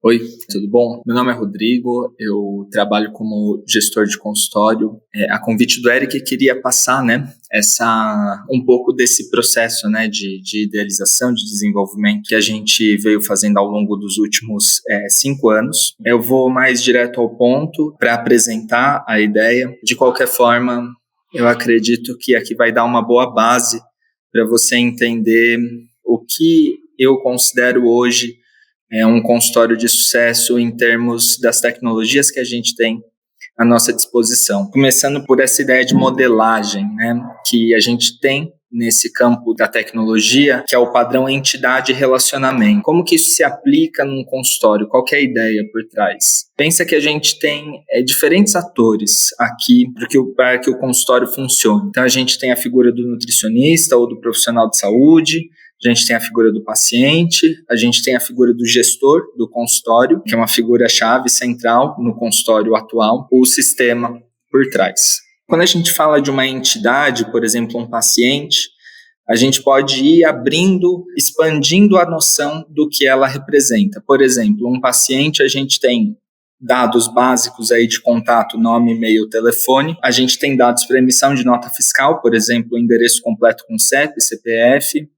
Oi, tudo bom? Meu nome é Rodrigo, eu trabalho como gestor de consultório. A convite do Eric, queria passar, um pouco desse processo, de idealização, de desenvolvimento que a gente veio fazendo ao longo dos últimos 5 anos. Eu vou mais direto ao ponto para apresentar a ideia. De qualquer forma, eu acredito que aqui vai dar uma boa base para você entender o que eu considero hoje um consultório de sucesso em termos das tecnologias que a gente tem à nossa disposição. Começando por essa ideia de modelagem, que a gente tem nesse campo da tecnologia, que é o padrão entidade-relacionamento. Como que isso se aplica num consultório? Qual que é a ideia por trás? Pensa que a gente tem diferentes atores aqui para que o consultório funcione. Então, a gente tem a figura do nutricionista ou do profissional de saúde, a gente tem a figura do paciente, a gente tem a figura do gestor do consultório, que é uma figura-chave central no consultório atual, o sistema por trás. Quando a gente fala de uma entidade, por exemplo, um paciente, a gente pode ir abrindo, expandindo a noção do que ela representa. Por exemplo, um paciente, a gente tem dados básicos aí de contato, nome, e-mail, telefone. A gente tem dados para emissão de nota fiscal, por exemplo, endereço completo com CEP, CPF.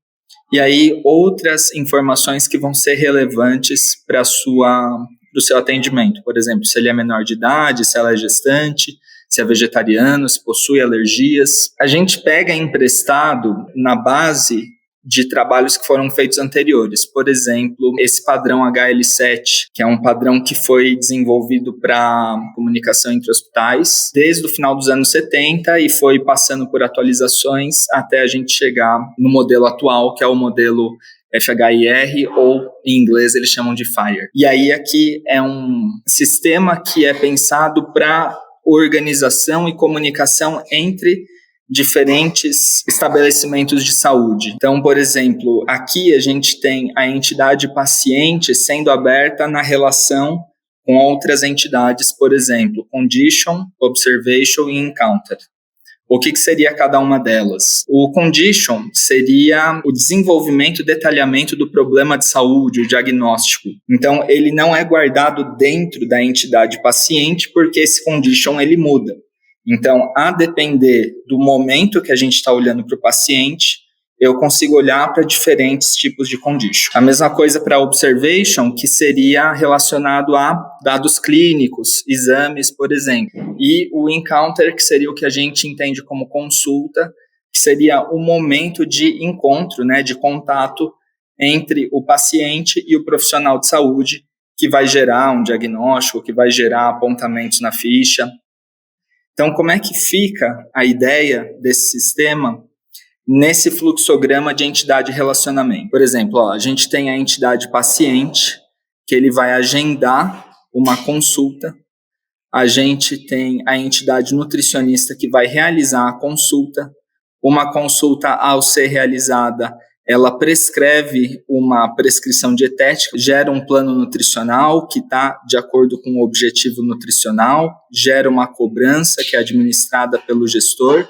E aí, outras informações que vão ser relevantes para o seu atendimento. Por exemplo, se ele é menor de idade, se ela é gestante, se é vegetariano, se possui alergias. A gente pega emprestado na base de trabalhos que foram feitos anteriores. Por exemplo, esse padrão HL7, que é um padrão que foi desenvolvido para comunicação entre hospitais desde o final dos anos 70 e foi passando por atualizações até a gente chegar no modelo atual, que é o modelo FHIR, ou em inglês eles chamam de FHIR. E aí aqui é um sistema que é pensado para organização e comunicação entre diferentes estabelecimentos de saúde. Então, por exemplo, aqui a gente tem a entidade paciente sendo aberta na relação com outras entidades, por exemplo, condition, observation e encounter. O que seria cada uma delas? O condition seria o desenvolvimento e detalhamento do problema de saúde, o diagnóstico. Então, ele não é guardado dentro da entidade paciente, porque esse condition ele muda. Então, a depender do momento que a gente está olhando para o paciente, eu consigo olhar para diferentes tipos de condition. A mesma coisa para observation, que seria relacionado a dados clínicos, exames, por exemplo. E o encounter, que seria o que a gente entende como consulta, que seria o momento de encontro, de contato entre o paciente e o profissional de saúde, que vai gerar um diagnóstico, que vai gerar apontamentos na ficha. Então, como é que fica a ideia desse sistema nesse fluxograma de entidade e relacionamento? Por exemplo, a gente tem a entidade paciente, que ele vai agendar uma consulta. A gente tem a entidade nutricionista, que vai realizar a consulta. Uma consulta, ao ser realizada, ela prescreve uma prescrição dietética, gera um plano nutricional que está de acordo com o objetivo nutricional, gera uma cobrança que é administrada pelo gestor.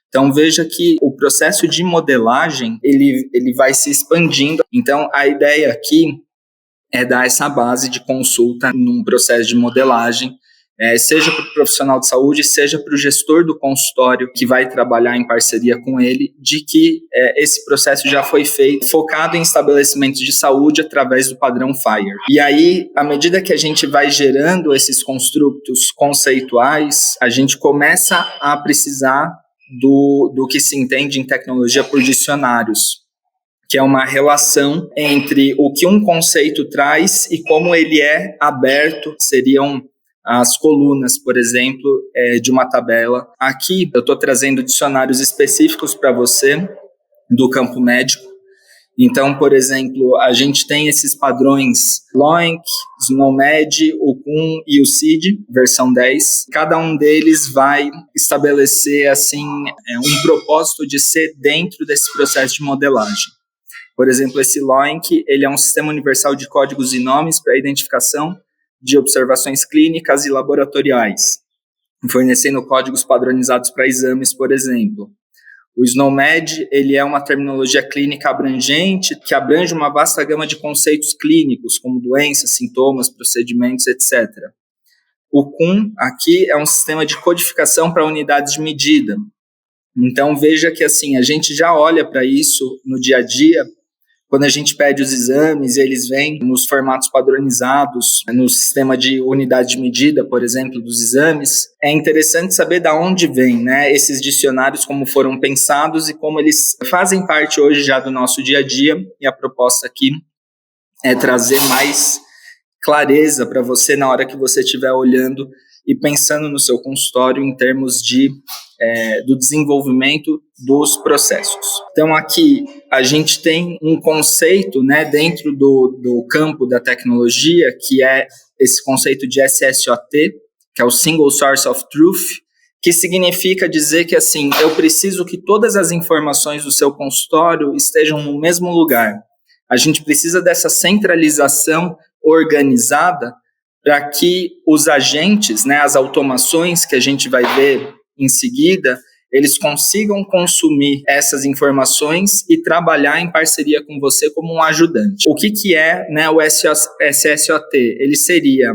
Então, veja que o processo de modelagem, ele vai se expandindo. Então, a ideia aqui é dar essa base de consulta num processo de modelagem, seja para o profissional de saúde, seja para o gestor do consultório que vai trabalhar em parceria com ele, de que esse processo já foi feito focado em estabelecimentos de saúde através do padrão FHIR. E aí, à medida que a gente vai gerando esses construtos conceituais, a gente começa a precisar do que se entende em tecnologia por dicionários, que é uma relação entre o que um conceito traz e como ele é aberto. Seriam as colunas, por exemplo, de uma tabela. Aqui eu estou trazendo dicionários específicos para você do campo médico. Então, por exemplo, a gente tem esses padrões LOINC, SNOMED, o CUN e o CID, versão 10. Cada um deles vai estabelecer um propósito de ser dentro desse processo de modelagem. Por exemplo, esse LOINC, ele é um sistema universal de códigos e nomes para identificação de observações clínicas e laboratoriais, fornecendo códigos padronizados para exames, por exemplo. O SNOMED, ele é uma terminologia clínica abrangente que abrange uma vasta gama de conceitos clínicos, como doenças, sintomas, procedimentos, etc. O CUM aqui é um sistema de codificação para unidades de medida. Então, veja que assim, a gente já olha para isso no dia a dia. Quando a gente pede os exames, eles vêm nos formatos padronizados, no sistema de unidade de medida, por exemplo, dos exames. É interessante saber de onde vêm, né, esses dicionários, como foram pensados e como eles fazem parte hoje já do nosso dia a dia. E a proposta aqui é trazer mais clareza para você na hora que você estiver olhando e pensando no seu consultório em termos do desenvolvimento dos processos. Então, aqui a gente tem um conceito, né, dentro do campo da tecnologia, que é esse conceito de SSOT, que é o Single Source of Truth, que significa dizer que, assim, eu preciso que todas as informações do seu consultório estejam no mesmo lugar. A gente precisa dessa centralização organizada para que os agentes, né, as automações que a gente vai ver em seguida, eles consigam consumir essas informações e trabalhar em parceria com você como um ajudante. O que é, né, o SSOT? Ele seria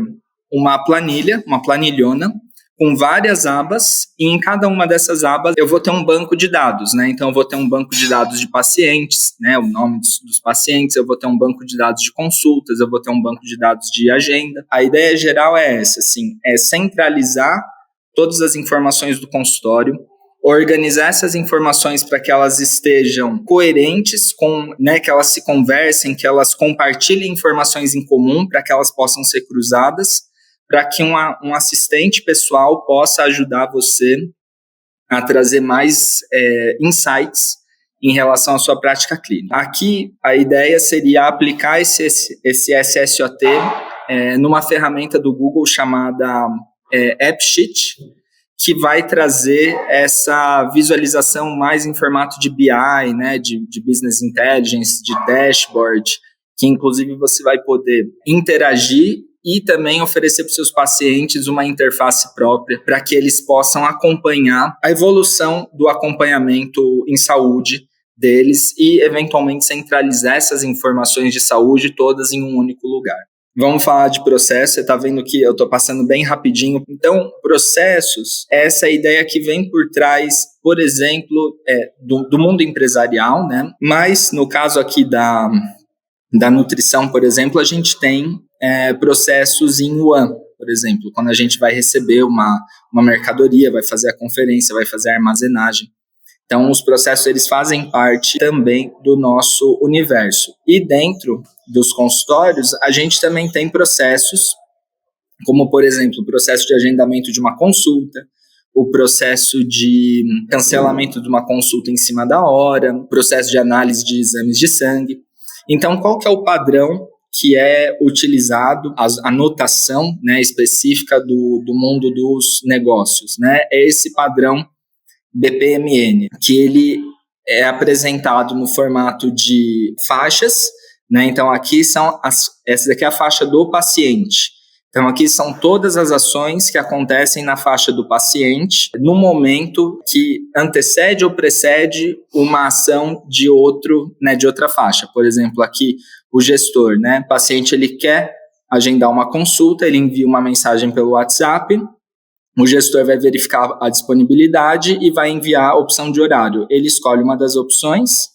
uma planilhona, com várias abas, e em cada uma dessas abas eu vou ter um banco de dados, né? Então eu vou ter um banco de dados de pacientes, né? O nome dos pacientes, eu vou ter um banco de dados de consultas, eu vou ter um banco de dados de agenda. A ideia geral é essa, assim, é centralizar todas as informações do consultório, organizar essas informações para que elas estejam coerentes com, né, que elas se conversem, que elas compartilhem informações em comum para que elas possam ser cruzadas, para que um assistente pessoal possa ajudar você a trazer mais insights em relação à sua prática clínica. Aqui, a ideia seria aplicar esse SSOT numa ferramenta do Google chamada AppSheet, que vai trazer essa visualização mais em formato de BI, né, de Business Intelligence, de dashboard, que inclusive você vai poder interagir e também oferecer para os seus pacientes uma interface própria para que eles possam acompanhar a evolução do acompanhamento em saúde deles e, eventualmente, centralizar essas informações de saúde todas em um único lugar. Vamos falar de processo, você está vendo que eu estou passando bem rapidinho. Então, processos, essa ideia que vem por trás, por exemplo, do mundo empresarial, né? Mas, no caso aqui da nutrição, por exemplo, a gente tem processos em One, por exemplo, quando a gente vai receber uma mercadoria, vai fazer a conferência, vai fazer a armazenagem. Então, os processos, eles fazem parte também do nosso universo. E dentro dos consultórios, a gente também tem processos, como, por exemplo, o processo de agendamento de uma consulta, o processo de cancelamento de uma consulta em cima da hora, o processo de análise de exames de sangue. Então, qual que é o padrão que é utilizado, a notação, né, específica do mundo dos negócios, né? É esse padrão BPMN, que ele é apresentado no formato de faixas, né? Então, aqui essa daqui é a faixa do paciente. Então, aqui são todas as ações que acontecem na faixa do paciente no momento que antecede ou precede uma ação de outra faixa. Por exemplo, aqui o gestor, né? O paciente, ele quer agendar uma consulta, ele envia uma mensagem pelo WhatsApp, o gestor vai verificar a disponibilidade e vai enviar a opção de horário. Ele escolhe uma das opções,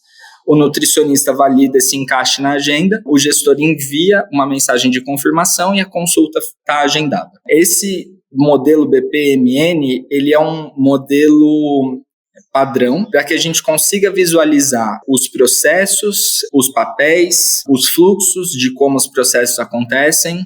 o nutricionista valida esse encaixe na agenda, o gestor envia uma mensagem de confirmação e a consulta está agendada. Esse modelo BPMN, ele é um modelo padrão para que a gente consiga visualizar os processos, os papéis, os fluxos de como os processos acontecem,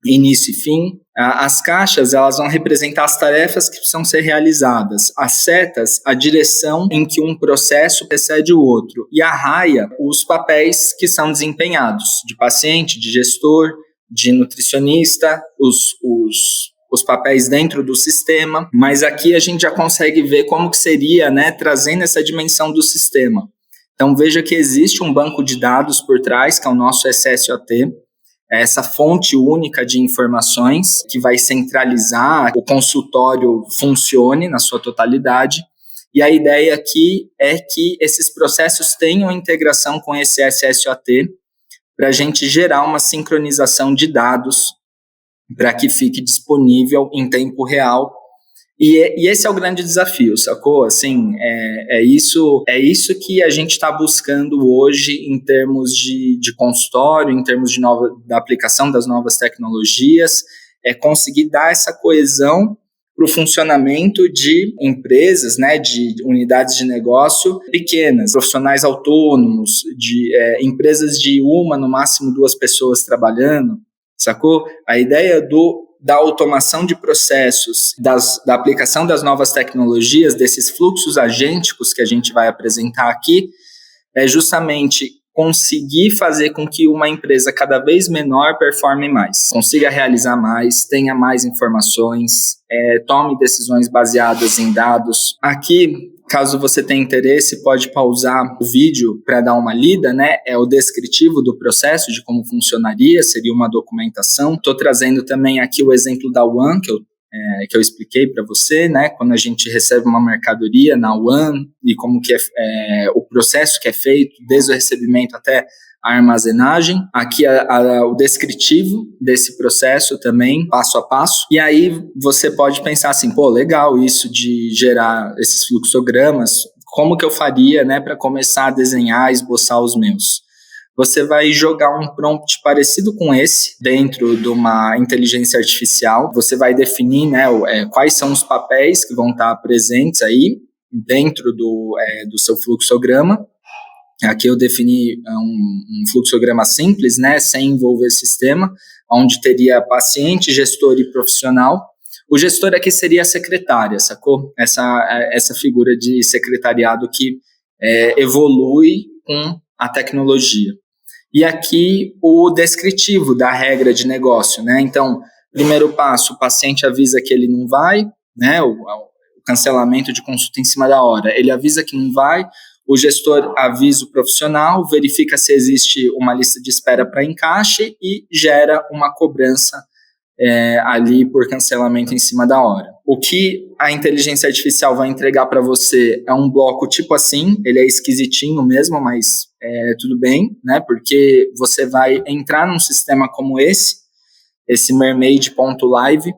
início e fim. As caixas, elas vão representar as tarefas que precisam ser realizadas. As setas, a direção em que um processo precede o outro. E a raia, os papéis que são desempenhados, de paciente, de gestor, de nutricionista, os papéis dentro do sistema. Mas aqui a gente já consegue ver como que seria, né, trazendo essa dimensão do sistema. Então, veja que existe um banco de dados por trás, que é o nosso SSOT, essa fonte única de informações que vai centralizar o consultório funcione na sua totalidade. E a ideia aqui é que esses processos tenham integração com esse SSOT para a gente gerar uma sincronização de dados para que fique disponível em tempo real. E esse é o grande desafio, sacou? Assim, é isso que a gente está buscando hoje em termos de consultório, em termos da aplicação das novas tecnologias, é conseguir dar essa coesão para o funcionamento de empresas, né, de unidades de negócio pequenas, profissionais autônomos, de empresas de no máximo 2 pessoas trabalhando, sacou? A ideia da automação de processos, da aplicação das novas tecnologias, desses fluxos agênticos que a gente vai apresentar aqui, é justamente conseguir fazer com que uma empresa cada vez menor performe mais, consiga realizar mais, tenha mais informações, tome decisões baseadas em dados. Aqui, caso você tenha interesse, pode pausar o vídeo para dar uma lida, né? É o descritivo do processo, de como funcionaria, seria uma documentação. Estou trazendo também aqui o exemplo da One, que eu expliquei para você, né? Quando a gente recebe uma mercadoria na One e como que é o processo que é feito, desde o recebimento até a armazenagem. Aqui o descritivo desse processo também, passo a passo. E aí você pode pensar assim, pô, legal isso de gerar esses fluxogramas, como que eu faria, né, para começar a desenhar, esboçar os meus? Você vai jogar um prompt parecido com esse dentro de uma inteligência artificial. Você vai definir, né, quais são os papéis que vão estar presentes aí dentro do seu fluxograma. Aqui eu defini um fluxograma simples, né, sem envolver sistema, onde teria paciente, gestor e profissional. O gestor aqui seria a secretária, sacou? Essa figura de secretariado que evolui com a tecnologia. E aqui o descritivo da regra de negócio, né? Então, primeiro passo, o paciente avisa que ele não vai, né? O cancelamento de consulta em cima da hora. Ele avisa que não vai, o gestor avisa o profissional, verifica se existe uma lista de espera para encaixe e gera uma cobrança ali por cancelamento em cima da hora. O que a inteligência artificial vai entregar para você é um bloco tipo assim, ele é esquisitinho mesmo, mas tudo bem, né? Porque você vai entrar num sistema como esse mermaid.live,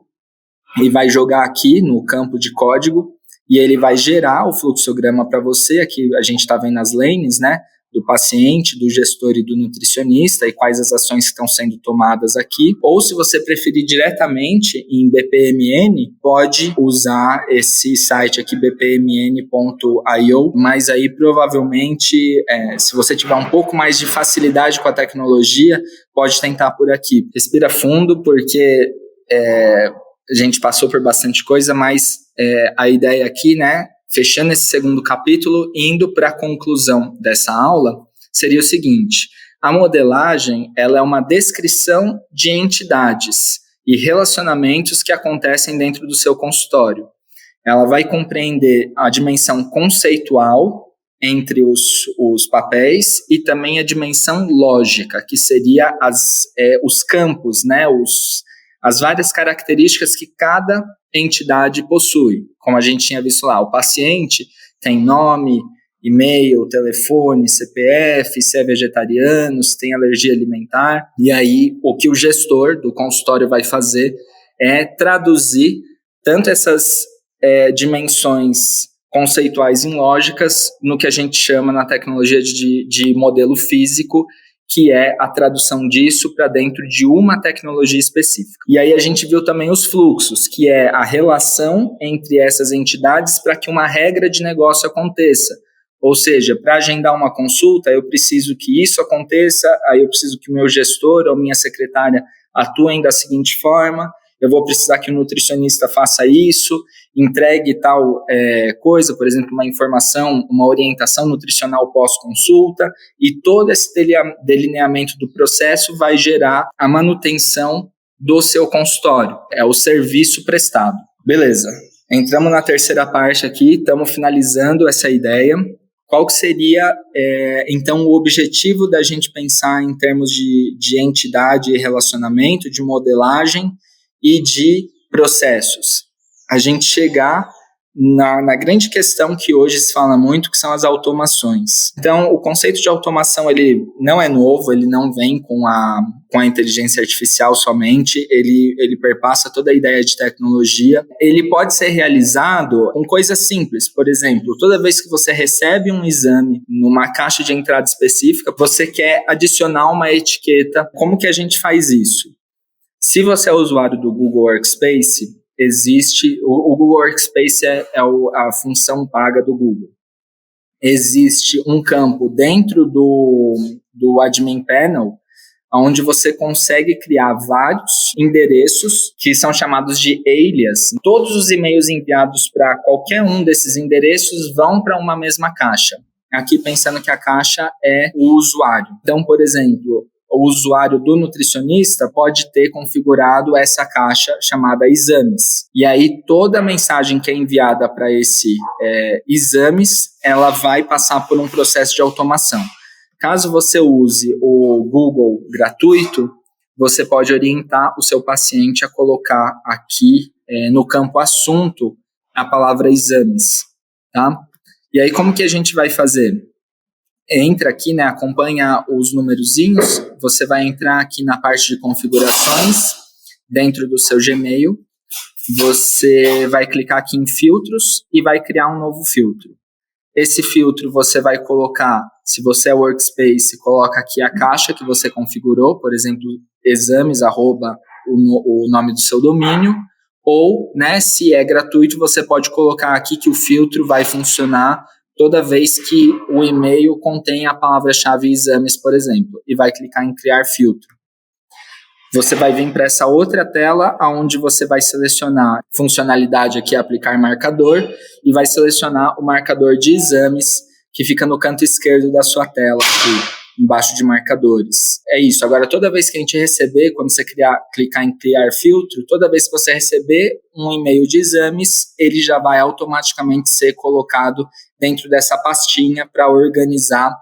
e vai jogar aqui no campo de código, e ele vai gerar o fluxograma para você. Aqui a gente está vendo as lanes, né? Do paciente, do gestor e do nutricionista, e quais as ações que estão sendo tomadas aqui. Ou, se você preferir diretamente em BPMN, pode usar esse site aqui, bpmn.io, mas aí provavelmente, se você tiver um pouco mais de facilidade com a tecnologia, pode tentar por aqui. Respira fundo, porque a gente passou por bastante coisa, mas a ideia aqui, né, fechando esse segundo capítulo, indo para a conclusão dessa aula, seria o seguinte: a modelagem, ela é uma descrição de entidades e relacionamentos que acontecem dentro do seu consultório. Ela vai compreender a dimensão conceitual entre os papéis e também a dimensão lógica, que seria os campos, né, as várias características que cada entidade possui. Como a gente tinha visto lá, o paciente tem nome, e-mail, telefone, CPF, se é vegetariano, se tem alergia alimentar. E aí, o que o gestor do consultório vai fazer é traduzir tanto essas dimensões conceituais em lógicas no que a gente chama na tecnologia de modelo físico, que é a tradução disso para dentro de uma tecnologia específica. E aí a gente viu também os fluxos, que é a relação entre essas entidades para que uma regra de negócio aconteça. Ou seja, para agendar uma consulta, eu preciso que isso aconteça, aí eu preciso que o meu gestor ou minha secretária atuem da seguinte forma, eu vou precisar que o nutricionista faça isso, entregue tal coisa, por exemplo, uma informação, uma orientação nutricional pós-consulta, e todo esse delineamento do processo vai gerar a manutenção do seu consultório, é o serviço prestado. Beleza, entramos na terceira parte aqui, estamos finalizando essa ideia. Qual que seria, então, o objetivo da gente pensar em termos de entidade e relacionamento, de modelagem e de processos? A gente chegar na grande questão que hoje se fala muito, que são as automações. Então, o conceito de automação, ele não é novo, ele não vem com a inteligência artificial somente, ele perpassa toda a ideia de tecnologia. Ele pode ser realizado com coisas simples. Por exemplo, toda vez que você recebe um exame numa caixa de entrada específica, você quer adicionar uma etiqueta. Como que a gente faz isso? Se você é usuário do Google Workspace, existe... O Google Workspace é a função paga do Google. Existe um campo dentro do Admin Panel, onde você consegue criar vários endereços que são chamados de alias. Todos os e-mails enviados para qualquer um desses endereços vão para uma mesma caixa. Aqui pensando que a caixa é o usuário. Então, por exemplo, o usuário do nutricionista pode ter configurado essa caixa chamada exames. E aí toda a mensagem que é enviada para esse exames, ela vai passar por um processo de automação. Caso você use o Google gratuito, você pode orientar o seu paciente a colocar aqui no campo assunto a palavra exames, tá? E aí como que a gente vai fazer? Entra aqui, né, acompanha os numerozinhos, você vai entrar aqui na parte de configurações, dentro do seu Gmail, você vai clicar aqui em filtros e vai criar um novo filtro. Esse filtro você vai colocar, se você é Workspace, coloca aqui a caixa que você configurou, por exemplo, exames, @ o nome do seu domínio, ou, né, se é gratuito, você pode colocar aqui que o filtro vai funcionar toda vez que o e-mail contém a palavra-chave exames, por exemplo, e vai clicar em criar filtro. Você vai vir para essa outra tela, onde você vai selecionar funcionalidade aqui, aplicar marcador, e vai selecionar o marcador de exames, que fica no canto esquerdo da sua tela, aqui, embaixo de marcadores. É isso. Agora, toda vez que a gente receber, quando você clicar em criar filtro, toda vez que você receber um e-mail de exames, ele já vai automaticamente ser colocado dentro dessa pastinha para organizar,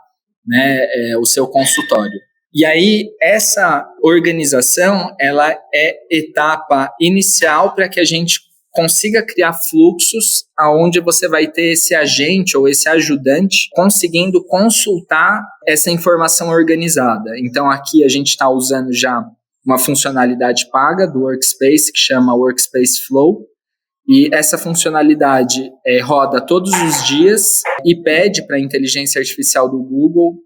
né, o seu consultório. E aí, essa organização, ela é etapa inicial para que a gente consiga criar fluxos aonde você vai ter esse agente ou esse ajudante conseguindo consultar essa informação organizada. Então, aqui a gente está usando já uma funcionalidade paga do Workspace, que chama Workspace Flow, e essa funcionalidade roda todos os dias e pede para a inteligência artificial do Google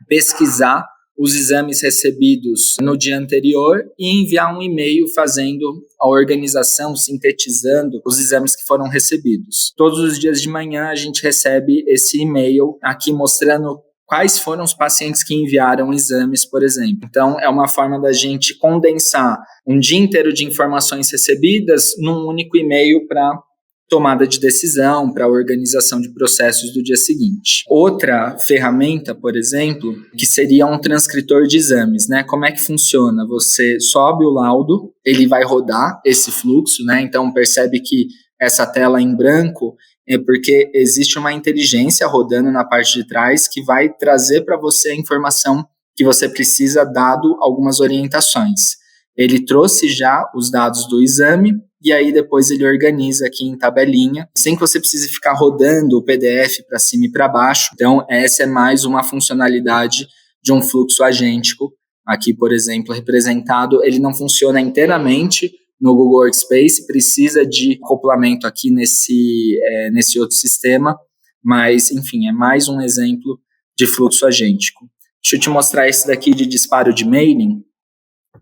pesquisar os exames recebidos no dia anterior e enviar um e-mail fazendo a organização, sintetizando os exames que foram recebidos. Todos os dias de manhã a gente recebe esse e-mail aqui mostrando quais foram os pacientes que enviaram exames, por exemplo. Então, é uma forma da gente condensar um dia inteiro de informações recebidas num único e-mail para tomada de decisão, para a organização de processos do dia seguinte. Outra ferramenta, por exemplo, que seria um transcritor de exames, né? Como é que funciona? Você sobe o laudo, ele vai rodar esse fluxo, né? Então percebe que essa tela em branco é porque existe uma inteligência rodando na parte de trás que vai trazer para você a informação que você precisa, dado algumas orientações. Ele trouxe já os dados do exame, e aí depois ele organiza aqui em tabelinha, sem que você precise ficar rodando o PDF para cima e para baixo. Então, essa é mais uma funcionalidade de um fluxo agêntico. Aqui, por exemplo, representado, ele não funciona inteiramente no Google Workspace, precisa de acoplamento aqui nesse outro sistema, mas, enfim, é mais um exemplo de fluxo agêntico. Deixa eu te mostrar esse daqui de disparo de mailing.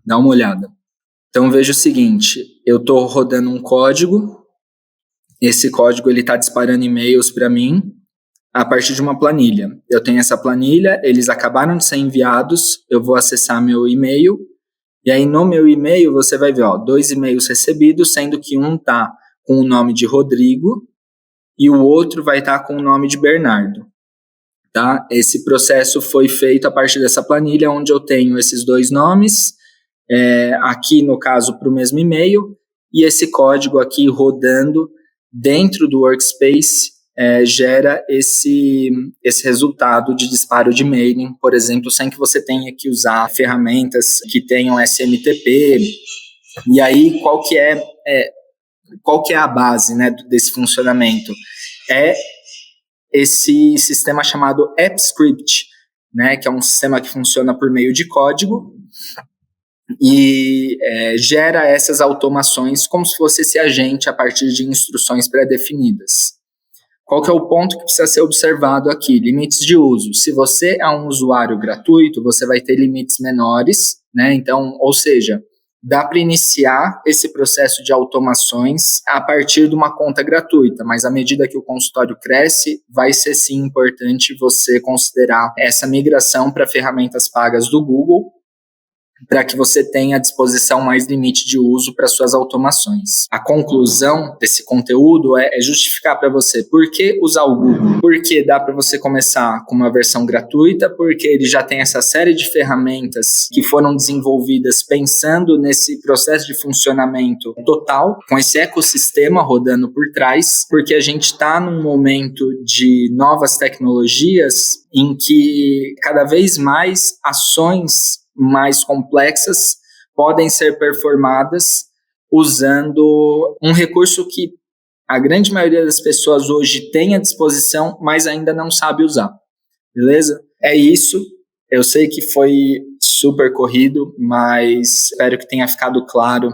Dá uma olhada. Então, veja o seguinte, eu estou rodando um código, esse código está disparando e-mails para mim a partir de uma planilha. Eu tenho essa planilha, eles acabaram de ser enviados, eu vou acessar meu e-mail, e aí no meu e-mail você vai ver 2 e-mails recebidos, sendo que um está com o nome de Rodrigo e o outro vai estar com o nome de Bernardo. Tá? Esse processo foi feito a partir dessa planilha, onde eu tenho esses 2 nomes, aqui no caso para o mesmo e-mail, e esse código aqui rodando dentro do Workspace gera esse resultado de disparo de mailing, por exemplo, sem que você tenha que usar ferramentas que tenham SMTP. E aí, qual que é qual que é a base, né, desse funcionamento? É esse sistema chamado AppScript, né, que é um sistema que funciona por meio de código e gera essas automações como se fosse esse agente a partir de instruções pré-definidas. Qual que é o ponto que precisa ser observado aqui? Limites de uso. Se você é um usuário gratuito, você vai ter limites menores, né? Então, ou seja, dá para iniciar esse processo de automações a partir de uma conta gratuita, mas à medida que o consultório cresce, vai ser sim importante você considerar essa migração para ferramentas pagas do Google, para que você tenha à disposição mais limite de uso para suas automações. A conclusão desse conteúdo é justificar para você por que usar o Google, porque dá para você começar com uma versão gratuita, porque ele já tem essa série de ferramentas que foram desenvolvidas pensando nesse processo de funcionamento total, com esse ecossistema rodando por trás, porque a gente está num momento de novas tecnologias em que cada vez mais ações mais complexas podem ser performadas usando um recurso que a grande maioria das pessoas hoje tem à disposição, mas ainda não sabe usar. Beleza? É isso. Eu sei que foi super corrido, mas espero que tenha ficado claro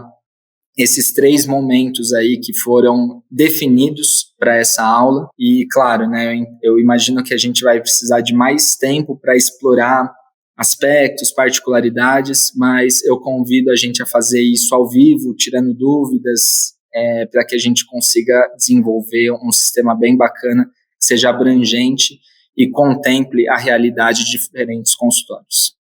esses 3 momentos aí que foram definidos para essa aula. E, claro, né, eu imagino que a gente vai precisar de mais tempo para explorar aspectos, particularidades, mas eu convido a gente a fazer isso ao vivo, tirando dúvidas, para que a gente consiga desenvolver um sistema bem bacana, que seja abrangente e contemple a realidade de diferentes consultórios.